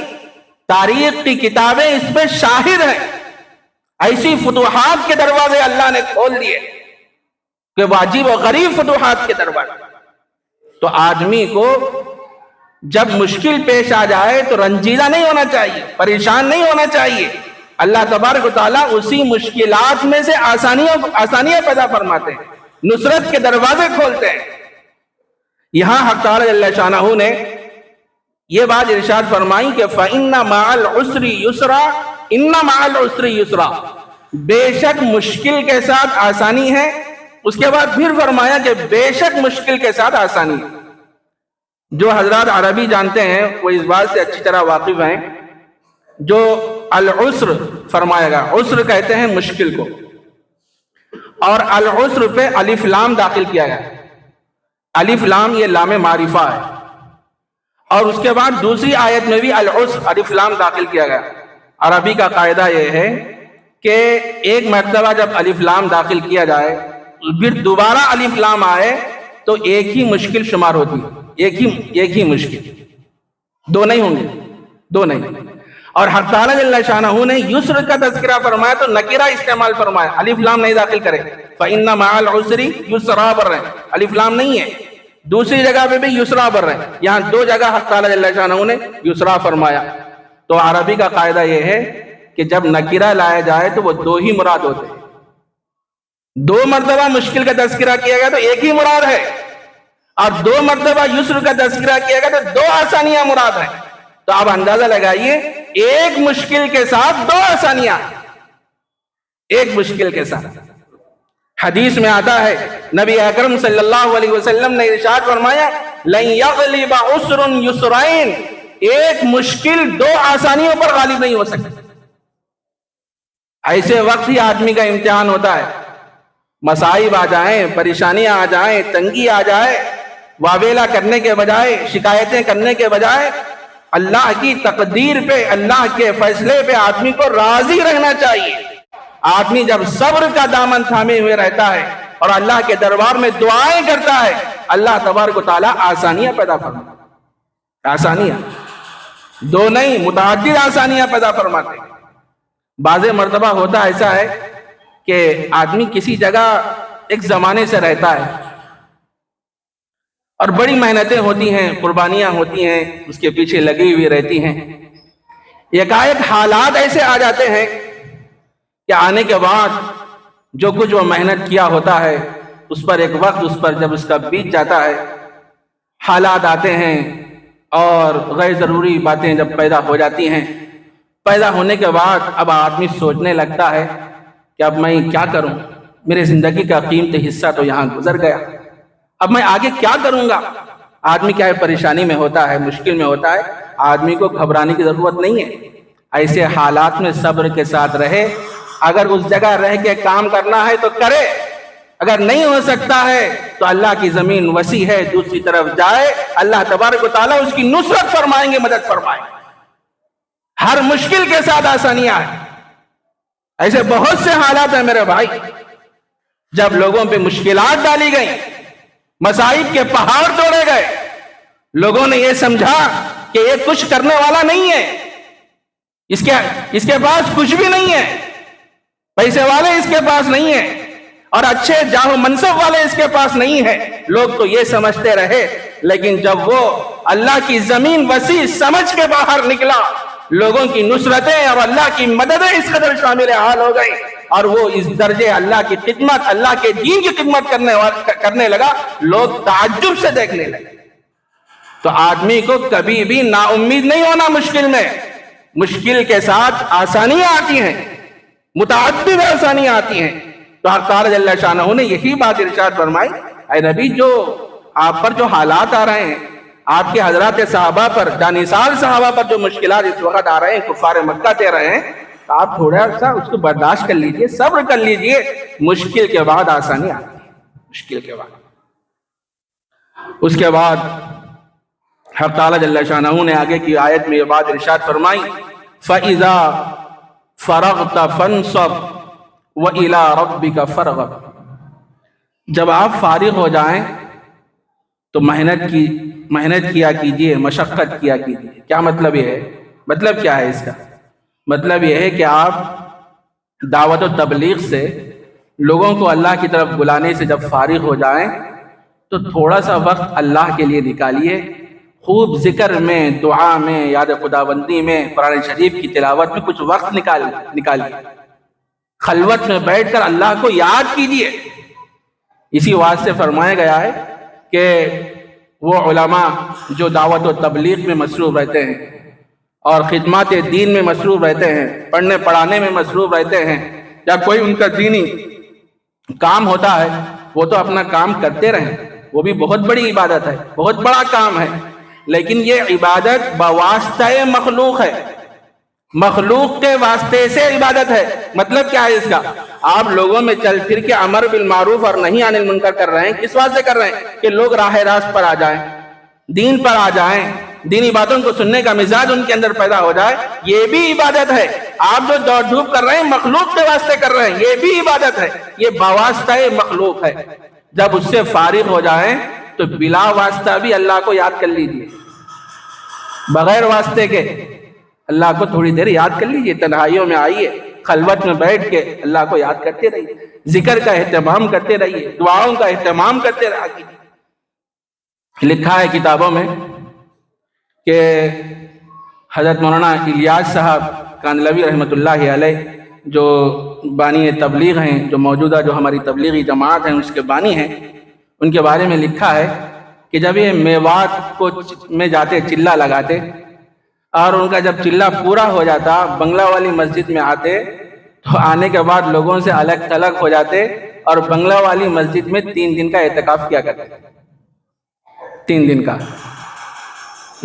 تاریخ کی کتابیں اس پہ شاہد ہیں، ایسی فتوحات کے دروازے اللہ نے کھول دیے کہ واجب و غریب فتوحات کے دروازے۔ تو آدمی کو جب مشکل پیش آ جائے تو رنجیدہ نہیں ہونا چاہیے، پریشان نہیں ہونا چاہیے۔ اللہ تبارک و تعالیٰ اسی مشکلات میں سے آسانیاں پیدا فرماتے ہیں، نصرت کے دروازے کھولتے ہیں۔ یہاں حق تعالیٰ جل شانہ نے یہ بات ارشاد فرمائی کہ فَإِنَّ مَعَ الْعُسْرِ يُسْرًا، إِنَّ مَعَ الْعُسْرِ يُسْرًا، بے شک مشکل کے ساتھ آسانی ہے۔ اس کے بعد پھر فرمایا کہ بے شک مشکل کے ساتھ آسانی ہے۔ جو حضرات عربی جانتے ہیں وہ اس بات سے اچھی طرح واقف ہیں، جو العسر فرمایا گا، عسر کہتے ہیں مشکل کو، اور العسر پہ الف لام داخل کیا گیا۔ الف لام یہ لام معرفہ ہے، اور اس کے بعد دوسری آیت میں بھی العسر الف لام داخل کیا گیا۔ عربی کا قاعدہ یہ ہے کہ ایک مرتبہ جب الف لام داخل کیا جائے پھر دوبارہ الف لام آئے تو ایک ہی مشکل شمار ہوتی ہے، ایک ہی مشکل، دو نہیں ہوں گے، دو نہیں۔ اور حق تعالیٰ جل شانہ نے یسر کا تذکرہ فرمایا تو نکرہ استعمال فرمایا، الف لام نہیں داخل کرے۔ فَإِنَّ مَعَ الْعُسْرِ يُسْرًا پر رہے، الف لام نہیں ہے۔ دوسری جگہ پہ بھی یسرا بر رہے ہیں، یہاں دو جگہ حق تعالیٰ جل شانہ نے یسرا فرمایا۔ تو عربی کا قاعدہ یہ ہے کہ جب نکرہ لایا جائے تو وہ دو ہی مراد ہوتے ہیں۔ دو مرتبہ مشکل کا تذکرہ کیا گیا تو ایک ہی مراد ہے، اور دو مرتبہ یسر کا تذکرہ کیا گیا تو دو آسانیاں مراد ہیں۔ تو آپ اندازہ لگائیے، ایک مشکل کے ساتھ دو آسانیاں، ایک مشکل کے ساتھ۔ حدیث میں آتا ہے، نبی اکرم صلی اللہ علیہ وسلم نے ارشاد فرمایا، لن یغلب عسر یسرین، ایک مشکل دو آسانیوں پر غالب نہیں ہو سکتی۔ ایسے وقت ہی آدمی کا امتحان ہوتا ہے، مصائب آ جائیں، پریشانیاں آ جائیں، تنگی آ جائے، واویلا کرنے کے بجائے، شکایتیں کرنے کے بجائے اللہ کی تقدیر پہ، اللہ کے فیصلے پہ آدمی کو راضی رہنا چاہیے۔ آدمی جب صبر کا دامن تھامے ہوئے رہتا ہے اور اللہ کے دربار میں دعائیں کرتا ہے، اللہ تبارک و تعالیٰ آسانیاں پیدا فرماتا ہے۔ آسانیاں دو نہیں، متعدد آسانیاں پیدا فرماتے ہیں۔ بعض مرتبہ ہوتا ایسا ہے کہ آدمی کسی جگہ ایک زمانے سے رہتا ہے اور بڑی محنتیں ہوتی ہیں، قربانیاں ہوتی ہیں، اس کے پیچھے لگی ہوئی رہتی ہیں۔ یکایک حالات ایسے آ جاتے ہیں کہ آنے کے بعد جو کچھ وہ محنت کیا ہوتا ہے اس پر ایک وقت، اس پر جب اس کا بیت جاتا ہے، حالات آتے ہیں اور غیر ضروری باتیں جب پیدا ہو جاتی ہیں، پیدا ہونے کے بعد اب آدمی سوچنے لگتا ہے کہ اب میں کیا کروں، میرے زندگی کا قیمتی حصہ تو یہاں گزر گیا، اب میں آگے کیا کروں گا۔ آدمی کیا ہے، پریشانی میں ہوتا ہے، مشکل میں ہوتا ہے، آدمی کو گھبرانے کی ضرورت نہیں ہے۔ ایسے حالات میں صبر کے ساتھ رہے، اگر اس جگہ رہ کے کام کرنا ہے تو کرے، اگر نہیں ہو سکتا ہے تو اللہ کی زمین وسیع ہے، دوسری طرف جائے، اللہ تبارک و تعالیٰ اس کی نصرت فرمائیں گے، مدد فرمائیں گے۔ ہر مشکل کے ساتھ آسانیاں ہیں۔ ایسے بہت سے حالات ہیں میرے بھائی، جب لوگوں پہ مشکلات ڈالی گئیں، مصائب کے پہاڑ توڑے گئے، لوگوں نے یہ سمجھا کہ یہ کچھ کرنے والا نہیں ہے، اس کے پاس کچھ بھی نہیں ہے، پیسے والے اس کے پاس نہیں ہیں، اور اچھے جاہ و منصب والے اس کے پاس نہیں ہے، لوگ تو یہ سمجھتے رہے۔ لیکن جب وہ اللہ کی زمین وسیع سمجھ کے باہر نکلا، لوگوں کی نصرتیں اور اللہ کی مددیں اس قدر شامل حال ہو گئی، اور وہ اس درجے اللہ کی خدمت، اللہ کے دین کی خدمت کرنے لگا، لوگ تعجب سے دیکھنے لگے۔ تو آدمی کو کبھی بھی نا امید نہیں ہونا مشکل میں، مشکل کے ساتھ آسانیاں آتی ہیں، متعدد آسانیاں آتی ہیں۔ تو حق تعالیٰ جل شانہ نے یہی بات ارشاد فرمائی، اے نبی، جو آپ پر جو حالات آ رہے ہیں، آپ کے حضرات صحابہ پر، جانثال صحابہ پر جو مشکلات اس وقت آ رہے ہیں، کفار مکہ دے رہے ہیں، تو آپ تھوڑا سا اس کو برداشت کر لیجئے، صبر کر لیجئے، مشکل کے بعد آسانی آتی ہے، مشکل کے بعد۔ اس کے بعد حق تعالیٰ جل شانہ نے آگے کی آیت میں یہ بات ارشاد فرمائی، فَإِذَا فَرَغْتَ فَانْصَبْ وَإِلَىٰ رَبِّكَ فَارْغَب، جب آپ فارغ ہو جائیں تو محنت کیا کیجئے، مشقت کیا کیجئے۔ کیا مطلب یہ ہے؟ مطلب کیا ہے اس کا؟ مطلب یہ ہے کہ آپ دعوت و تبلیغ سے، لوگوں کو اللہ کی طرف بلانے سے جب فارغ ہو جائیں تو تھوڑا سا وقت اللہ کے لیے نکالیے، خوب ذکر میں، دعا میں، یاد خداوندی میں، قرآن شریف کی تلاوت میں کچھ وقت نکالیے، خلوت میں بیٹھ کر اللہ کو یاد کیجئے۔ اسی واسطے سے فرمایا گیا ہے کہ وہ علماء جو دعوت و تبلیغ میں مصروف رہتے ہیں اور خدمات دین میں مصروف رہتے ہیں، پڑھنے پڑھانے میں مصروف رہتے ہیں، یا کوئی ان کا دینی کام ہوتا ہے، وہ تو اپنا کام کرتے رہیں، وہ بھی بہت بڑی عبادت ہے، بہت بڑا کام ہے، لیکن یہ عبادت بواسطہ مخلوق ہے، مخلوق کے واسطے سے عبادت ہے۔ مطلب کیا ہے اس کا؟ آپ لوگوں میں چل پھر کے امر بالمعروف اور نہی عن المنکر کر رہے ہیں، کس واسطے کر رہے ہیں؟ کہ لوگ راہ راست پر آ جائیں، دین پر آ جائیں، دینی باتوں کو سننے کا مزاج ان کے اندر پیدا ہو جائے، یہ بھی عبادت ہے۔ آپ جو دوڑ دھوپ کر رہے ہیں مخلوق کے واسطے کر رہے ہیں، یہ بھی عبادت ہے، یہ بواسطہ مخلوق ہے۔ جب اس سے فارغ ہو جائیں تو بلا واسطہ بھی اللہ کو یاد کر لیجئے، بغیر واسطے کے اللہ کو تھوڑی دیر یاد کر لیجئے، تنہائیوں میں آئیے، خلوت میں بیٹھ کے اللہ کو یاد کرتے رہیے، ذکر کا اہتمام کرتے رہیے، دعاؤں کا اہتمام کرتے رہیے۔ لکھا ہے کتابوں میں کہ حضرت مولانا الیاس صاحب کاندھلوی رحمۃ اللہ علیہ جو بانی تبلیغ ہیں، جو موجودہ جو ہماری تبلیغی جماعت ہیں اس کے بانی ہیں، ان کے بارے میں لکھا ہے کہ جب یہ میوات کو میں جاتے چلہ لگاتے اور ان کا جب چلہ پورا ہو جاتا بنگلہ والی مسجد میں آتے تو آنے کے بعد لوگوں سے الگ تھلگ ہو جاتے اور بنگلہ والی مسجد میں 3 دن کا اعتکاف کیا کرتے، 3 دن کا۔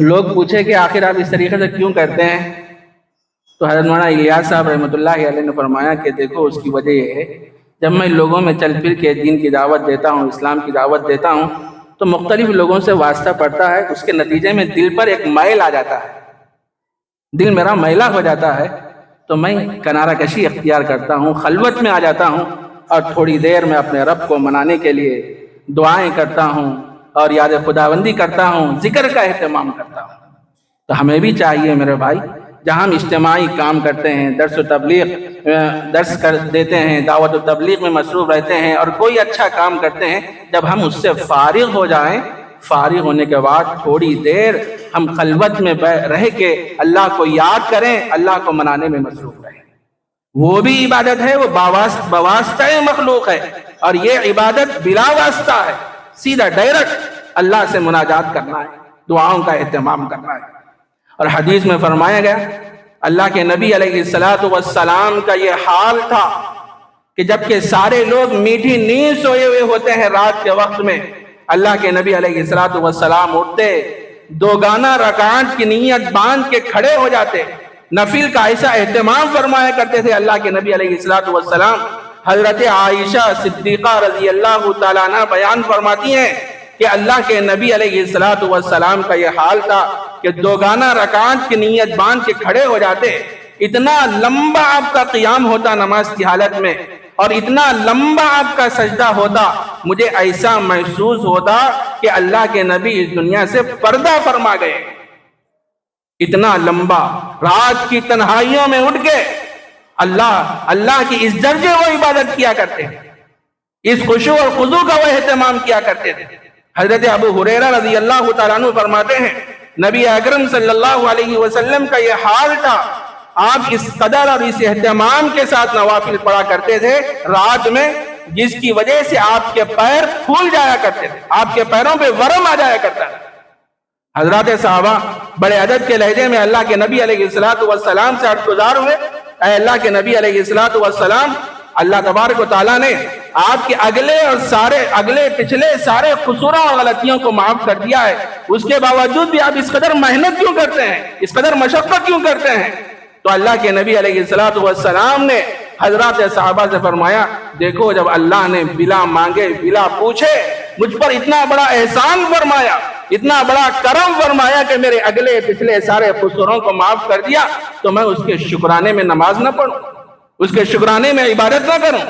لوگ پوچھے کہ آخر آپ اس طریقے سے کیوں کرتے ہیں؟ تو حضرت مولانا الیاس صاحب رحمۃ اللہ علیہ نے فرمایا کہ دیکھو اس کی وجہ یہ ہے، جب میں لوگوں میں چل پھر کے دین کی دعوت دیتا ہوں، اسلام کی دعوت دیتا ہوں تو مختلف لوگوں سے واسطہ پڑتا ہے، اس کے نتیجے میں دل پر ایک میل آ جاتا ہے، دل میرا میلا ہو جاتا ہے، تو میں کنارہ کشی اختیار کرتا ہوں، خلوت میں آ جاتا ہوں اور تھوڑی دیر میں اپنے رب کو منانے کے لیے دعائیں کرتا ہوں اور یاد خداوندی کرتا ہوں، ذکر کا اہتمام کرتا ہوں۔ تو ہمیں بھی چاہیے میرے بھائی، جہاں ہم اجتماعی کام کرتے ہیں، درس و تبلیغ درس کر دیتے ہیں، دعوت و تبلیغ میں مصروف رہتے ہیں اور کوئی اچھا کام کرتے ہیں، جب ہم اس سے فارغ ہو جائیں، فارغ ہونے کے بعد تھوڑی دیر ہم خلوت میں رہ کے اللہ کو یاد کریں، اللہ کو منانے میں مصروف رہیں۔ وہ بھی عبادت ہے، وہ بواسطہ مخلوق ہے، اور یہ عبادت بلا واسطہ ہے، سیدھا ڈائریکٹ اللہ سے مناجات کرنا ہے، دعاؤں کا اہتمام کرنا ہے۔ اور حدیث میں فرمایا گیا اللہ کے نبی علیہ السلام کا یہ حال تھا کہ جبکہ سارے لوگ میٹھی نیند سوئے ہوئے ہوتے ہیں رات کے وقت میں، اللہ کے نبی علیہ السلام اٹھتے، 2 گانا رکعت کی نیت باندھ کے کھڑے ہو جاتے، نفل کا ایسا اہتمام فرمایا کرتے تھے اللہ کے نبی علیہ السلام۔ حضرت عائشہ صدیقہ رضی اللہ تعالیٰ عنہ بیان فرماتی ہیں کہ اللہ کے نبی علیہ السلام کا یہ حال تھا کہ 2 گانا رکعت کی نیت باندھ کے کھڑے ہو جاتے، اتنا لمبا آپ کا قیام ہوتا نماز کی حالت میں اور اتنا لمبا آپ کا سجدہ ہوتا، مجھے ایسا محسوس ہوتا کہ اللہ کے نبی اس دنیا سے پردہ فرما گئے۔ اتنا لمبا رات کی تنہائیوں میں اٹھ کے اللہ کی اس درجے وہ عبادت کیا کرتے ہیں، اس خشوع اور خضوع کا وہ اہتمام کیا کرتے تھے۔ حضرت ابو ہریرہ رضی اللہ تعالیٰ عنہ فرماتے ہیں نبی اکرم صلی اللہ علیہ وسلم کا یہ حال تھا، آپ اس قدر اور اس اہتمام کے ساتھ نوافل پڑھا کرتے تھے رات میں، جس کی وجہ سے آپ کے پیر پھول جایا کرتے تھے، آپ کے پیروں پہ ورم آ جایا کرتا تھا۔ حضرات صحابہ بڑے ادب کے لہجے میں اللہ کے نبی علیہ السلام سے عرض گزار ہوئے، اے اللہ کے نبی علیہ السلام، اللہ تبارک و تعالیٰ نے آپ کے اگلے پچھلے سارے قصوروں اور غلطیوں کو معاف کر دیا ہے، اس کے باوجود بھی آپ اس قدر محنت کیوں کرتے ہیں، اس قدر مشقت کیوں کرتے ہیں؟ تو اللہ کے نبی علیہ السلام نے حضرات صحابہ سے فرمایا، دیکھو جب اللہ نے بلا مانگے بلا پوچھے مجھ پر اتنا بڑا احسان فرمایا، اتنا بڑا کرم فرمایا کہ میرے اگلے پچھلے سارے قصوروں کو معاف کر دیا، تو میں اس کے شکرانے میں نماز نہ پڑھوں، اس کے شکرانے میں عبادت نہ کروں،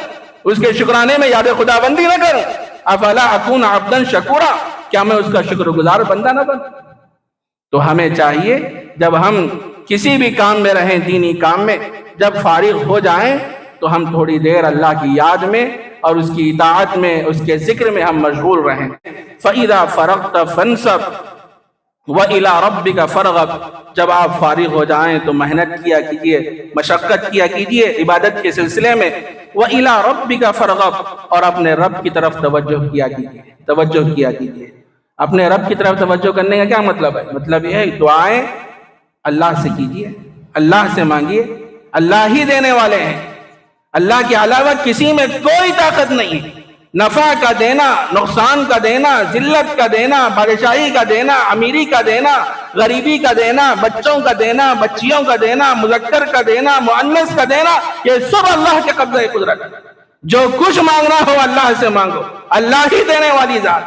اس کے شکرانے میں یاد خداوندی نہ کروں؟ افلا اکون عبدا شکورا، کیا میں اس کا شکر گزار بندہ نہ بنوں؟ تو ہمیں چاہیے جب ہم کسی بھی کام میں رہیں، دینی کام میں، جب فارغ ہو جائیں تو ہم تھوڑی دیر اللہ کی یاد میں اور اس کی اطاعت میں، اس کے ذکر میں ہم مشغول رہیں۔ فَإِذَا فَرَغْتَ فَانْصَبْ وَإِلَىٰ رَبِّكَ فَارْغَب، جب آپ فارغ ہو جائیں تو محنت کیا کیجئے، مشقت کیا کیجئے عبادت کے سلسلے میں۔ وَإِلَىٰ رَبِّكَ فَارْغَب، اور اپنے رب کی طرف توجہ کیا کیجئے۔ اپنے رب کی طرف توجہ کرنے کا کیا مطلب ہے؟ مطلب یہ ہے دعائیں اللہ سے کیجئے، اللہ سے مانگیے، اللہ ہی دینے والے ہیں، اللہ کے علاوہ کسی میں کوئی طاقت نہیں ہے، نفع کا دینا، نقصان کا دینا، ذلت کا دینا، بادشاہی کا دینا، امیری کا دینا، غریبی کا دینا، بچوں کا دینا، بچیوں کا دینا، مذکر کا دینا، مؤنث کا دینا، یہ سب اللہ کے قبضہ قدرت ہے۔ جو کچھ مانگنا ہو اللہ سے مانگو، اللہ ہی دینے والی ذات۔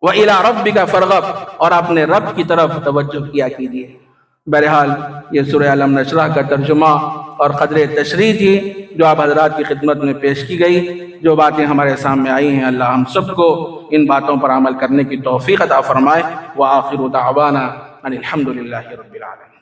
وَإِلَىٰ رَبِّكَ فَارْغَب، اور اپنے رب کی طرف توجہ کیا کیجیے۔ بہرحال یہ سورہ علم نشرح کا ترجمہ اور قدر تشریح تھی جو آپ حضرات کی خدمت میں پیش کی گئی۔ جو باتیں ہمارے سامنے آئی ہیں اللہ ہم سب کو ان باتوں پر عمل کرنے کی توفیق عطا فرمائے۔ وآخر دعوانا ان الحمد للہ رب العالمین۔